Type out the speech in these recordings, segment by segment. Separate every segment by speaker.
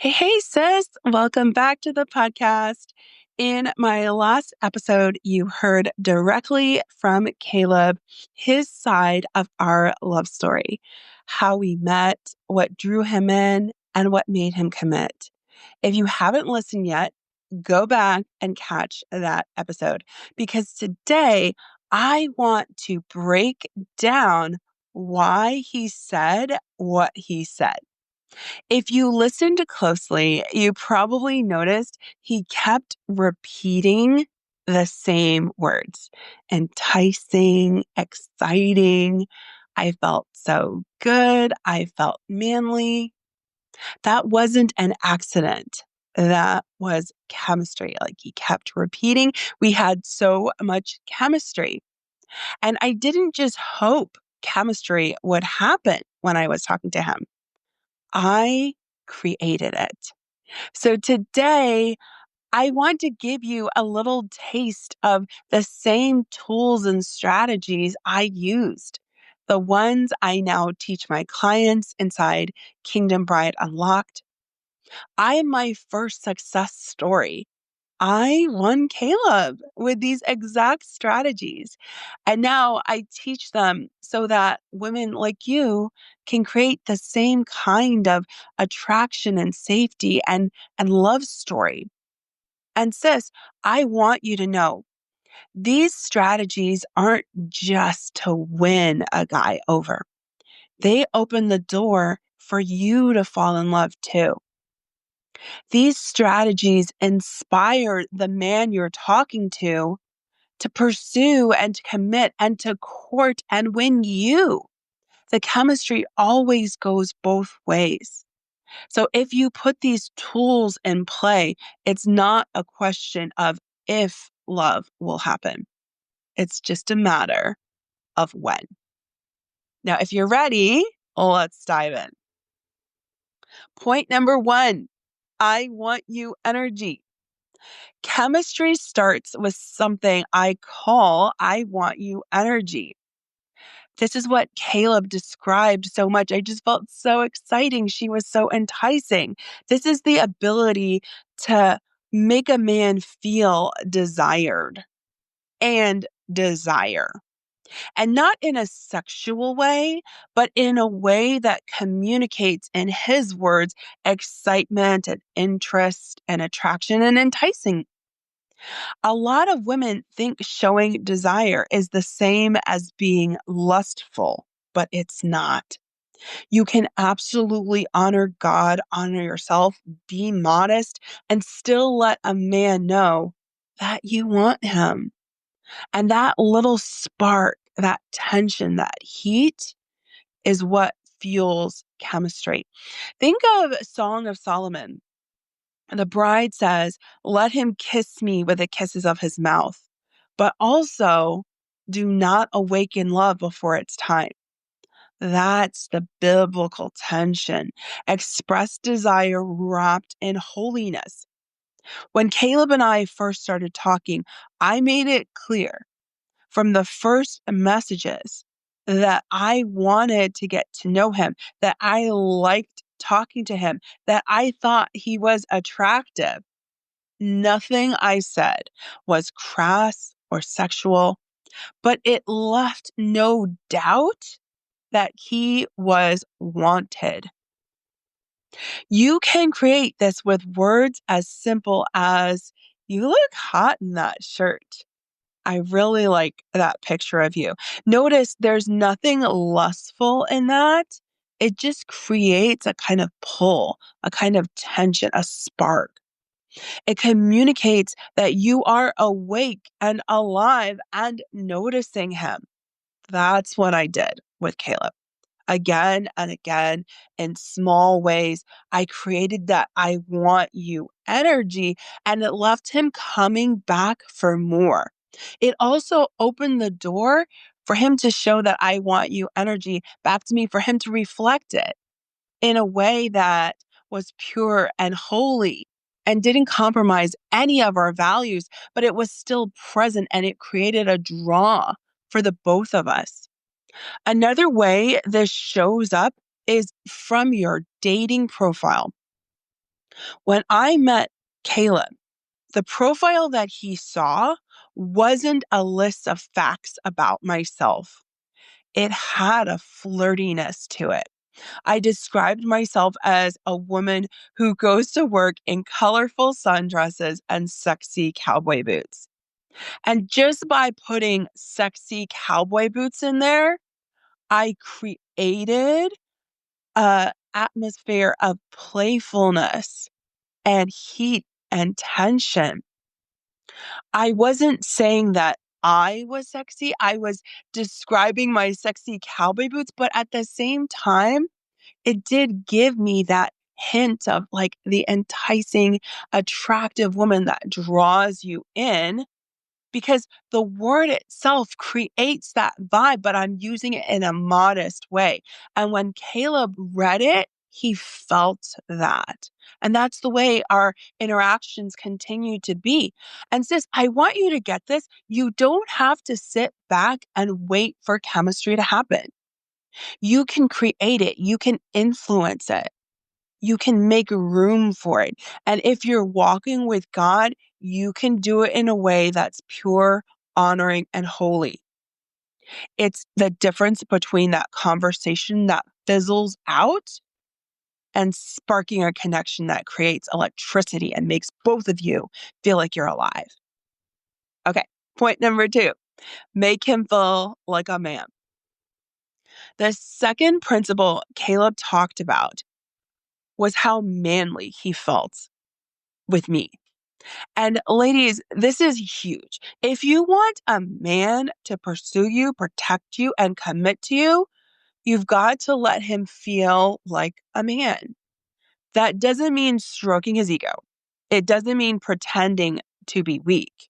Speaker 1: Hey, sis. Welcome back to the podcast. In my last episode, you heard directly from Caleb his side of our love story, how we met, what drew him in, and what made him commit. If you haven't listened yet, go back and catch that episode because today I want to break down why he said what he said. If you listened closely, you probably noticed he kept repeating the same words: enticing, exciting. I felt so good. I felt manly. That wasn't an accident. That was chemistry. Like he kept repeating. We had so much chemistry. And I didn't just hope chemistry would happen when I was talking to him. I created it. So today, I want to give you a little taste of the same tools and strategies I used, the ones I now teach my clients inside Kingdom Bride Unlocked. I am my first success story. I won Caleb with these exact strategies. And now I teach them so that women like you can create the same kind of attraction and safety and love story. And sis, I want you to know these strategies aren't just to win a guy over. They open the door for you to fall in love too. These strategies inspire the man you're talking to pursue and to commit and to court and win you. The chemistry always goes both ways. So if you put these tools in play, it's not a question of if love will happen. It's just a matter of when. Now, if you're ready, let's dive in. Point number one, I want you energy. Chemistry starts with something I call I want you energy. This is what Caleb described so much. I just felt so exciting. She was so enticing. This is the ability to make a man feel desired and desire. And not in a sexual way, but in a way that communicates, in his words, excitement and interest and attraction and enticing. A lot of women think showing desire is the same as being lustful, but it's not. You can absolutely honor God, honor yourself, be modest, and still let a man know that you want him. And that little spark, that tension, that heat is what fuels chemistry. Think of Song of Solomon. The bride says, let him kiss me with the kisses of his mouth, but also do not awaken love before it's time. That's the biblical tension. Express desire wrapped in holiness. When Caleb and I first started talking, I made it clear from the first messages that I wanted to get to know him, that I liked talking to him, that I thought he was attractive. Nothing I said was crass or sexual, but it left no doubt that he was wanted. You can create this with words as simple as, you look hot in that shirt. I really like that picture of you. Notice there's nothing lustful in that. It just creates a kind of pull, a kind of tension, a spark. It communicates that you are awake and alive and noticing him. That's what I did with Caleb. Again and again, in small ways, I created that I want you energy, and it left him coming back for more. It also opened the door for him to show that I want you energy back to me, for him to reflect it in a way that was pure and holy and didn't compromise any of our values, but it was still present and it created a draw for the both of us. Another way this shows up is from your dating profile. When I met Caleb, the profile that he saw wasn't a list of facts about myself. It had a flirtiness to it. I described myself as a woman who goes to work in colorful sundresses and sexy cowboy boots. And just by putting sexy cowboy boots in there, I created a atmosphere of playfulness and heat and tension. I wasn't saying that I was sexy. I was describing my sexy cowboy boots, but at the same time, it did give me that hint of like the enticing, attractive woman that draws you in because the word itself creates that vibe, but I'm using it in a modest way. And when Caleb read it, he felt that. And that's the way our interactions continue to be. And sis, I want you to get this. You don't have to sit back and wait for chemistry to happen. You can create it. You can influence it. You can make room for it. And if you're walking with God, you can do it in a way that's pure, honoring, and holy. It's the difference between that conversation that fizzles out and sparking a connection that creates electricity and makes both of you feel like you're alive. Okay, point number 2, make him feel like a man. The second principle Caleb talked about was how manly he felt with me. And ladies, this is huge. If you want a man to pursue you, protect you, and commit to you, you've got to let him feel like a man. That doesn't mean stroking his ego. It doesn't mean pretending to be weak.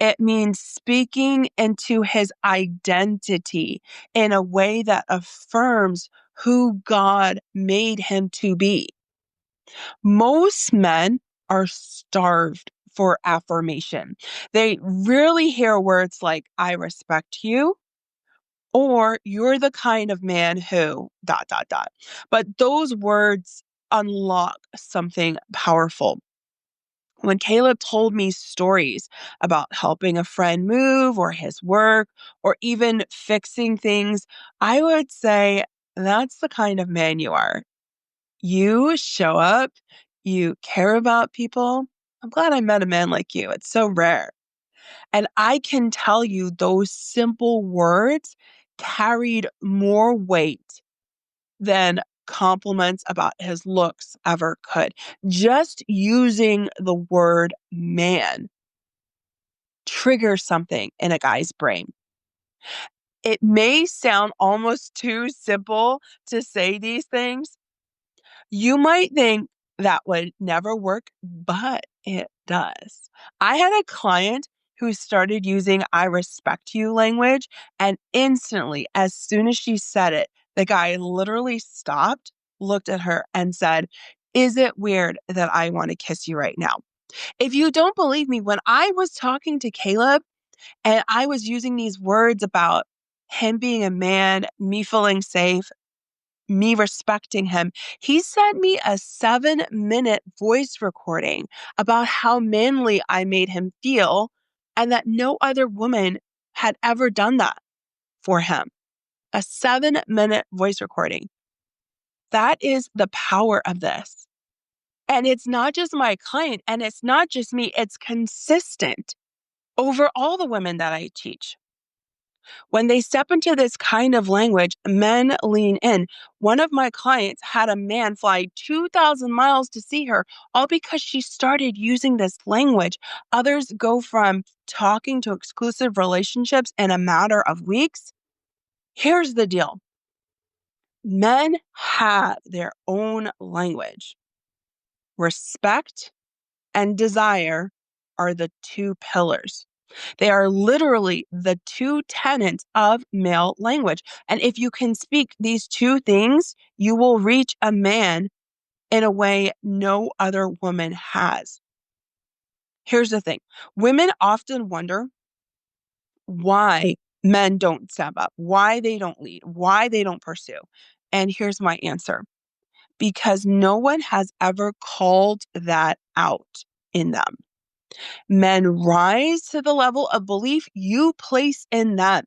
Speaker 1: It means speaking into his identity in a way that affirms who God made him to be. Most men are starved for affirmation. They rarely hear words like, I respect you, or you're the kind of man who, dot, dot, dot. But those words unlock something powerful. When Caleb told me stories about helping a friend move or his work or even fixing things, I would say, that's the kind of man you are. You show up, you care about people. I'm glad I met a man like you. It's so rare. And I can tell you those simple words carried more weight than compliments about his looks ever could. Just using the word man triggers something in a guy's brain. It may sound almost too simple to say these things. You might think that would never work, but it does. I had a client who started using I respect you language, and instantly, as soon as she said it, the guy literally stopped, looked at her, and said, is it weird that I want to kiss you right now? If you don't believe me, when I was talking to Caleb and I was using these words about him being a man, me feeling safe, me respecting him, he sent me a 7-minute voice recording about how manly I made him feel and that no other woman had ever done that for him. A 7-minute voice recording. That is the power of this. And it's not just my client and it's not just me, it's consistent over all the women that I teach. When they step into this kind of language, men lean in. One of my clients had a man fly 2,000 miles to see her, all because she started using this language. Others go from talking to exclusive relationships in a matter of weeks. Here's the deal. Men have their own language. Respect and desire are the two pillars. They are literally the two tenets of male language. And if you can speak these two things, you will reach a man in a way no other woman has. Here's the thing. Women often wonder why men don't step up, why they don't lead, why they don't pursue. And here's my answer. because no one has ever called that out in them. Men rise to the level of belief you place in them.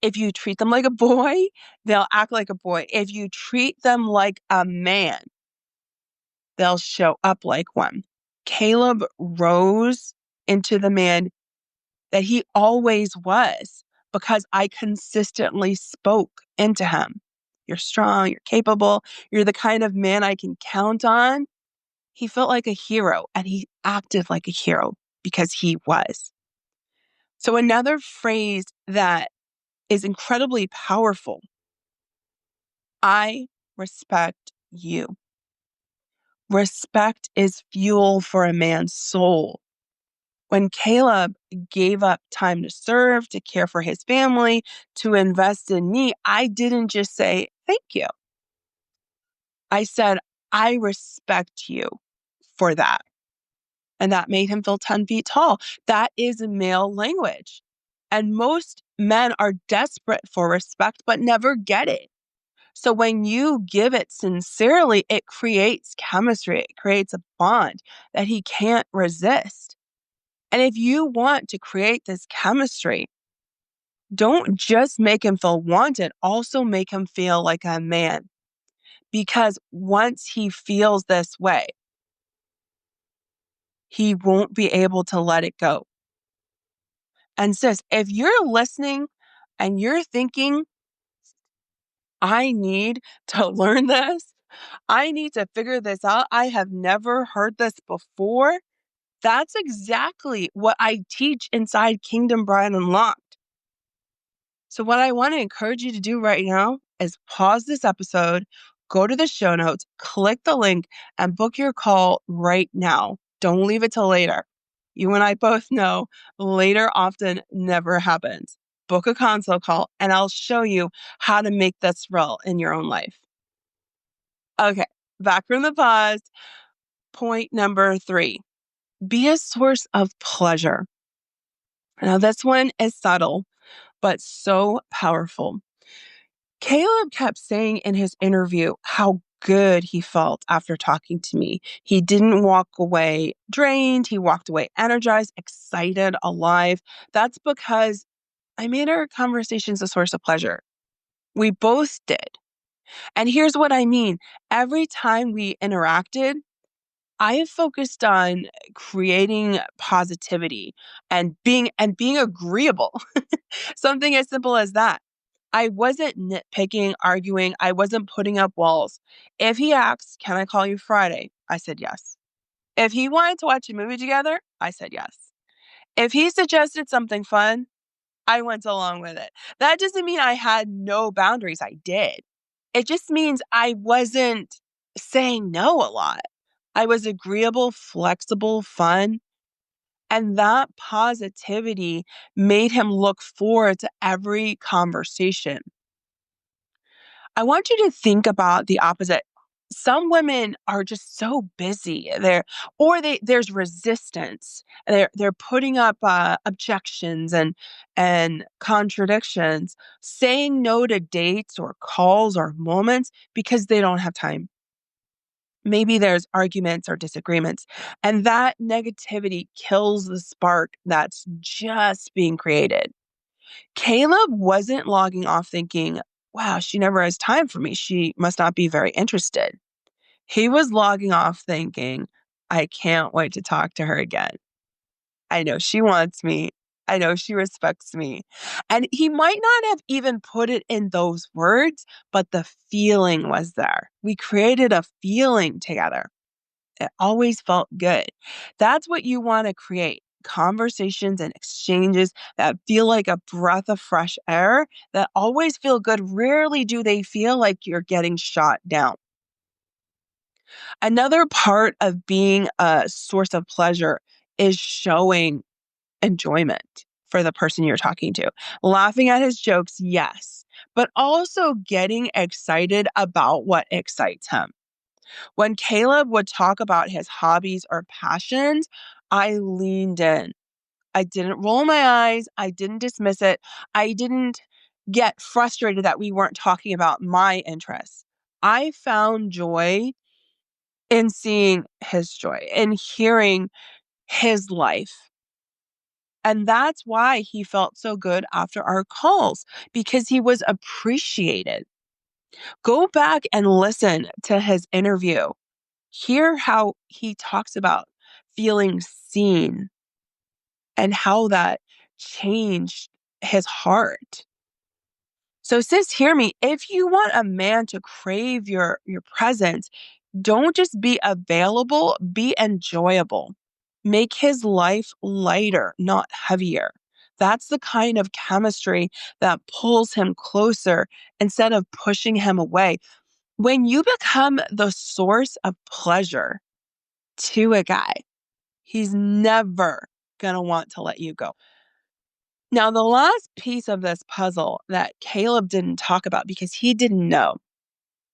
Speaker 1: If you treat them like a boy, they'll act like a boy. If you treat them like a man, they'll show up like one. Caleb rose into the man that he always was because I consistently spoke into him. You're strong, you're capable, you're the kind of man I can count on. He felt like a hero and he acted like a hero because he was. So, another phrase that is incredibly powerful: I respect you. Respect is fuel for a man's soul. When Caleb gave up time to serve, to care for his family, to invest in me, I didn't just say, thank you. I said, I respect you for that. And that made him feel 10 feet tall. That is male language. And most men are desperate for respect, but never get it. So when you give it sincerely, it creates chemistry. It creates a bond that he can't resist. And if you want to create this chemistry, don't just make him feel wanted, also make him feel like a man. Because once he feels this way, he won't be able to let it go. And sis, if you're listening and you're thinking, I need to learn this, I need to figure this out, I have never heard this before, that's exactly what I teach inside Kingdom Bride Unlocked. So what I want to encourage you to do right now is pause this episode, go to the show notes, click the link, and book your call right now. Don't leave it till later. You and I both know later often never happens. Book a consult call and I'll show you how to make this real in your own life. Okay, back from the pause. Point number 3, be a source of pleasure. Now, this one is subtle, but so powerful. Caleb kept saying in his interview how good he felt after talking to me. He didn't walk away drained. He walked away energized, excited, alive. That's because I made our conversations a source of pleasure. We both did. And here's what I mean. Every time we interacted, I focused on creating positivity and being agreeable. Something as simple as that. I wasn't nitpicking, arguing. I wasn't putting up walls. If he asked, can I call you Friday? I said yes. If he wanted to watch a movie together, I said yes. If he suggested something fun, I went along with it. That doesn't mean I had no boundaries. I did. It just means I wasn't saying no a lot. I was agreeable, flexible, fun. And that positivity made him look forward to every conversation. I want you to think about the opposite. Some women are just so busy. There's resistance. They're putting up objections and contradictions, saying no to dates or calls or moments because they don't have time. Maybe there's arguments or disagreements, and that negativity kills the spark that's just being created. Caleb wasn't logging off thinking, wow, she never has time for me. She must not be very interested. He was logging off thinking, I can't wait to talk to her again. I know she wants me. I know she respects me. And he might not have even put it in those words, but the feeling was there. We created a feeling together. It always felt good. That's what you want to create. Conversations and exchanges that feel like a breath of fresh air, that always feel good. Rarely do they feel like you're getting shot down. Another part of being a source of pleasure is showing enjoyment for the person you're talking to. Laughing at his jokes, yes, but also getting excited about what excites him. When Caleb would talk about his hobbies or passions, I leaned in. I didn't roll my eyes. I didn't dismiss it. I didn't get frustrated that we weren't talking about my interests. I found joy in seeing his joy and hearing his life. And that's why he felt so good after our calls, because he was appreciated. Go back and listen to his interview. Hear how he talks about feeling seen and how that changed his heart. So, sis, hear me. If you want a man to crave your presence, don't just be available, be enjoyable. Make his life lighter, not heavier. That's the kind of chemistry that pulls him closer instead of pushing him away. When you become the source of pleasure to a guy, he's never going to want to let you go. Now, the last piece of this puzzle that Caleb didn't talk about because he didn't know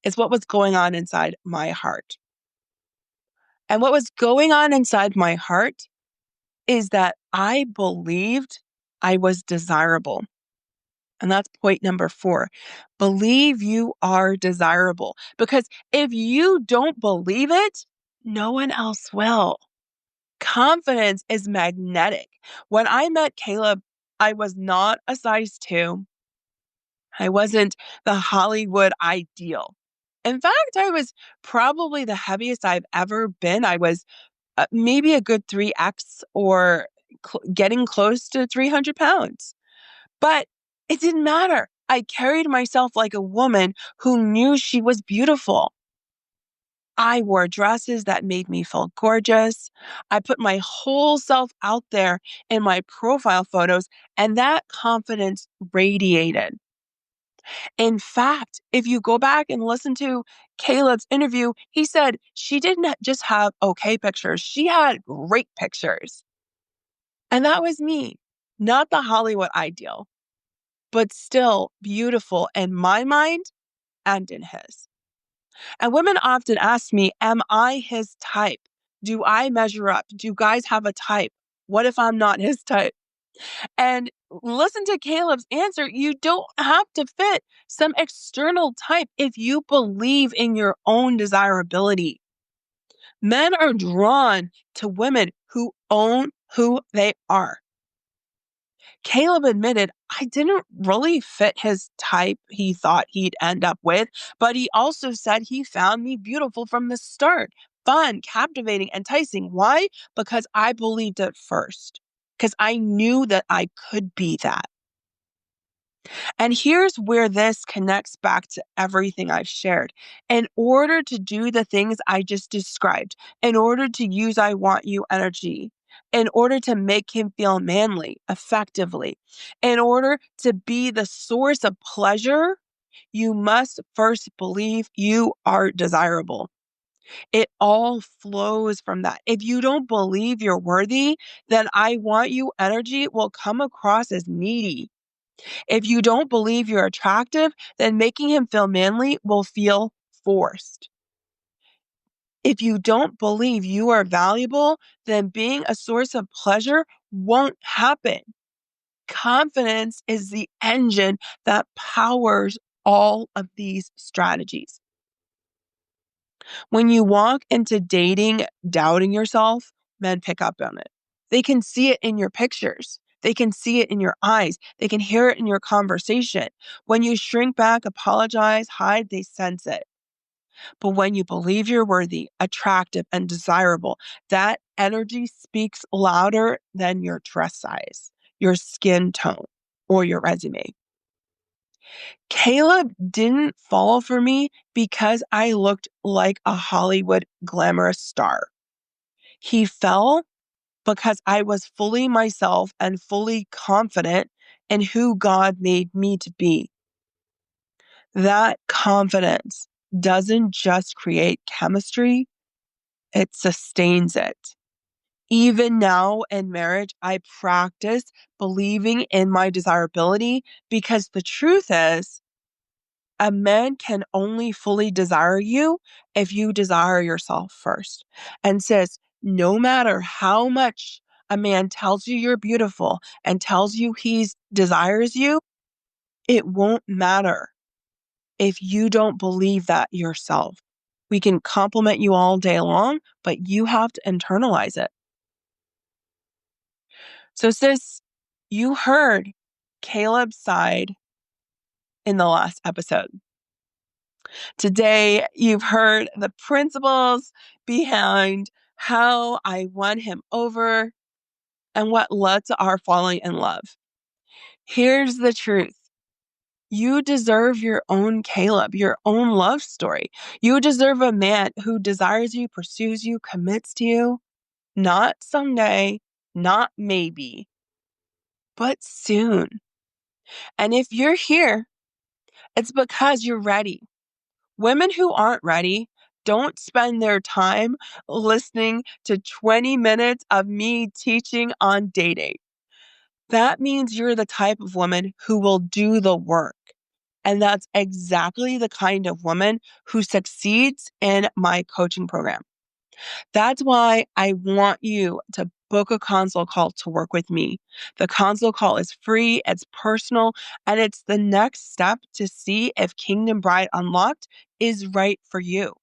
Speaker 1: is what was going on inside my heart. And what was going on inside my heart is that I believed I was desirable. And that's point number 4. Believe you are desirable. Because if you don't believe it, no one else will. Confidence is magnetic. When I met Caleb, I was not a size 2. I wasn't the Hollywood ideal. In fact, I was probably the heaviest I've ever been. I was maybe a good 3X or getting close to 300 pounds. But it didn't matter. I carried myself like a woman who knew she was beautiful. I wore dresses that made me feel gorgeous. I put my whole self out there in my profile photos, and that confidence radiated. In fact, if you go back and listen to Caleb's interview, he said she didn't just have okay pictures, she had great pictures. And that was me, not the Hollywood ideal, but still beautiful in my mind and in his. And women often ask me, am I his type? Do I measure up? Do guys have a type? What if I'm not his type? And listen to Caleb's answer. You don't have to fit some external type if you believe in your own desirability. Men are drawn to women who own who they are. Caleb admitted, I didn't really fit his type he thought he'd end up with, but he also said he found me beautiful from the start. Fun, captivating, enticing. Why? Because I believed it first. Because I knew that I could be that. And here's where this connects back to everything I've shared. In order to do the things I just described, in order to use I want you energy, in order to make him feel manly effectively, in order to be the source of pleasure, you must first believe you are desirable. It all flows from that. If you don't believe you're worthy, then I want you energy will come across as needy. If you don't believe you're attractive, then making him feel manly will feel forced. If you don't believe you are valuable, then being a source of pleasure won't happen. Confidence is the engine that powers all of these strategies. When you walk into dating doubting yourself, men pick up on it. They can see it in your pictures. They can see it in your eyes. They can hear it in your conversation. When you shrink back, apologize, hide, they sense it. But when you believe you're worthy, attractive, and desirable, that energy speaks louder than your dress size, your skin tone, or your resume. Caleb didn't fall for me because I looked like a Hollywood glamorous star. He fell because I was fully myself and fully confident in who God made me to be. That confidence doesn't just create chemistry, it sustains it. Even now in marriage, I practice believing in my desirability because the truth is, a man can only fully desire you if you desire yourself first. And says, no matter how much a man tells you you're beautiful and tells you he desires you, it won't matter if you don't believe that yourself. We can compliment you all day long, but you have to internalize it. So, sis, you heard Caleb's side in the last episode. Today, you've heard the principles behind how I won him over and what led to our falling in love. Here's the truth. You deserve your own Caleb, your own love story. You deserve a man who desires you, pursues you, commits to you, not someday, not maybe, but soon. And if you're here, it's because you're ready. Women who aren't ready don't spend their time listening to 20 minutes of me teaching on dating. That means you're the type of woman who will do the work. And that's exactly the kind of woman who succeeds in my coaching program. That's why I want you to book a consult call to work with me. The consult call is free, it's personal, and it's the next step to see if Kingdom Bride Unlocked is right for you.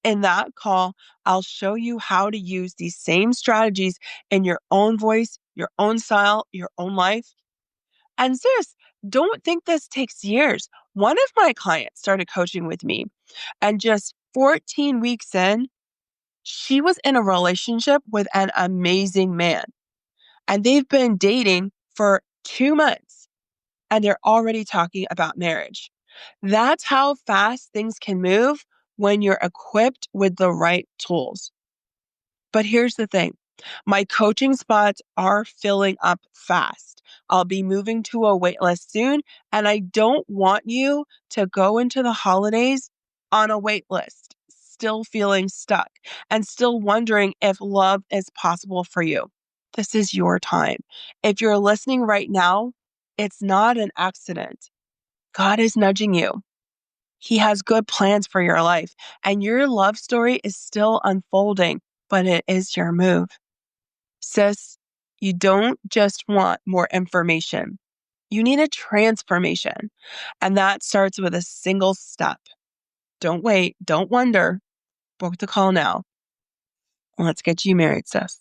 Speaker 1: In that call, I'll show you how to use these same strategies in your own voice, your own style, your own life. And sis, don't think this takes years. One of my clients started coaching with me, and just 14 weeks in, she was in a relationship with an amazing man. And they've been dating for 2 months, and they're already talking about marriage. That's how fast things can move when you're equipped with the right tools. But here's the thing. My coaching spots are filling up fast. I'll be moving to a wait list soon, and I don't want you to go into the holidays on a wait list, still feeling stuck and still wondering if love is possible for you. This is your time. If you're listening right now, it's not an accident. God is nudging you. He has good plans for your life, and your love story is still unfolding, but it is your move. Sis, you don't just want more information. You need a transformation. And that starts with a single step. Don't wait. Don't wonder. Book the call now. Let's get you married, sis.